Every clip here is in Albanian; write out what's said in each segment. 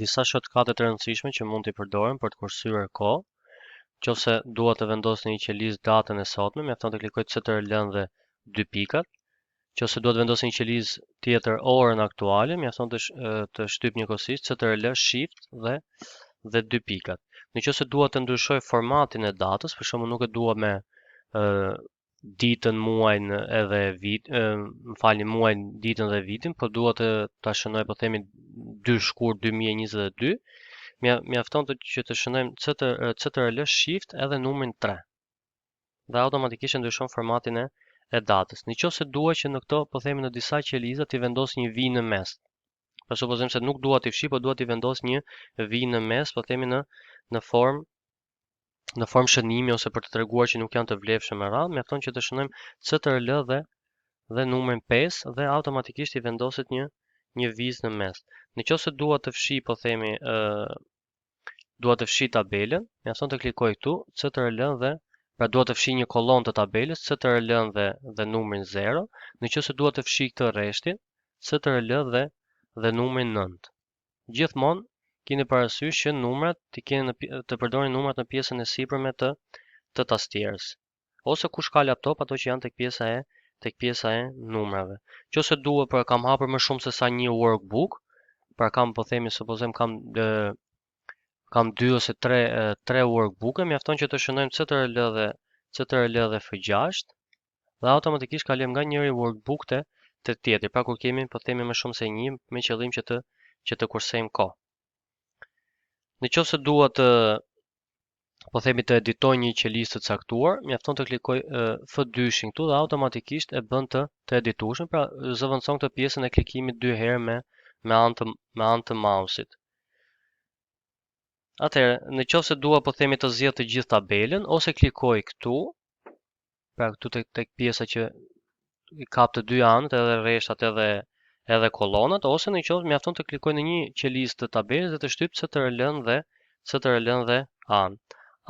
Disa shortcutet të rëndësishme që mund t'i përdorim për të kursyer kohë. Nëse dua të vendos në një qelizë datën e sotme, mjafton të klikoj CTRL dhe 2 pikat. Nëse dua të vendos në një qelizë tjetër orën aktuale, mjafton të shtyp njëkohësisht CTRL Shift dhe 2 pikat. Nëse dua të ndryshoj formatin e datës, për shembull nuk e dua me ditën, muajin edhe muajin, ditën dhe vitin, po dua të ta shënoj, po themi 2 shkurt 2022, mjafton që të shënojmë CTRL Shift edhe numrin 3. Dhe automatikisht ndryshon formatin e datës. Nëse dua që në këto, po themi në disa qeliza t'i vendos një vijë në mes. Për supozim se nuk dua t'i fshi, po dua t'i vendos një vijë në mes, po themi në formë shënimi ose për të treguar që nuk janë të vlefshëm me radhë, mjafton që të shënojmë CTRL dhe numrin 5 dhe automatikisht i vendoset një vizë në mes. Nëse dua të fshi, po themi dua të fshi tabelën, mjafton të klikoj këtu, CTRL pra dua të fshi një kolon të tabelës, CTRL dhe numrin 0. Nëse dua të fshi këtë rreshtin, CTRL dhe numrin 9. Gjithmonë keni parasysh që numrat të përdorin numrat në pjesën e sipërme të tastierës. Ose kush ka laptop, ato që janë tek pjesa e numrave. Nëse dua, pra kam hapur më shumë se sa një workbook, pra kam, po themi, supozojmë kam 2 ose 3 workbook, mjafton që të shënojmë CTRL dhe F6 dhe automatikisht kalojmë nga njëri workbook te tjetri, pra kur kemi, po themi, më shumë se një, me qëllim që të kursejmë kohë. Nëse dua të, po themi, të editoj një qelizë të caktuar, mjafton të klikoj F2-shin këtu dhe automatikisht e bën të editueshëm, pra zëvendëson këtë pjesën e klikimit 2 herë me anë të mouse-it. Atëherë, nëse dua, po themi, të zgjedh të gjithë tabelën, ose klikoj këtu, pra këtu tek pjesa që i kap të dy anët, edhe rreshtat edhe kolonat, ose mjafton të klikoj në një qelizë të tabelës dhe të shtyp CTRL dhe anë.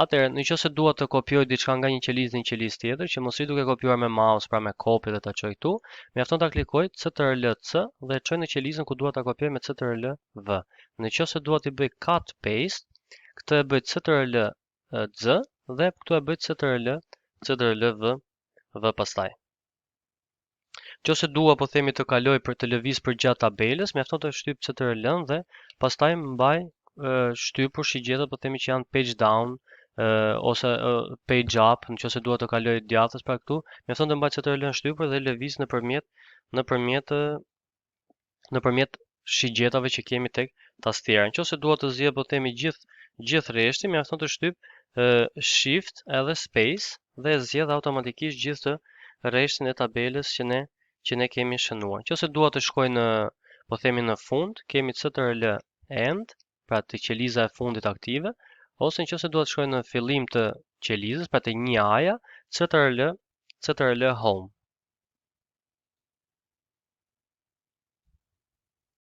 Atëherë, nëse dua të kopjoj diçka nga një qelizë në një qelizë tjetër, që mos i duke kopjuar me mouse, pra me copy dhe ta çoj këtu, mjafton ta klikoj CTRL C dhe çoj në qelizën ku dua ta kopjoj me CTRL V. Nëse dua të bëj cut paste, këtë e bëj CTRL Z dhe këtu e bëj CTRL V pastaj. Nëse dua, po themi, të kaloj për të lëviz përgjatë tabelës, mjafton të shtyp CTRL dhe pastaj mbaj shtypur shigjetat, po themi, që janë page down ose page up, nëse dua të kaloj djathtas, pra këtu mjafton të mbaj CTRL shtypur dhe lëviz nëpërmjet shigjetave që kemi tek tastiera. Nëse dua të zgjedh, po themi, gjithë rreshtin, mjafton të shtyp Shift edhe Space dhe zgjedh automatikisht gjithë rreshtin e tabelës që ne kemi shënuar. Nëse dua të shkoj po themi, në fund, kemi CTRL End, pra të qeliza e fundit aktive, ose nëse dua të shkoj në fillim të qelizës, pra të një aja, CTRL Home.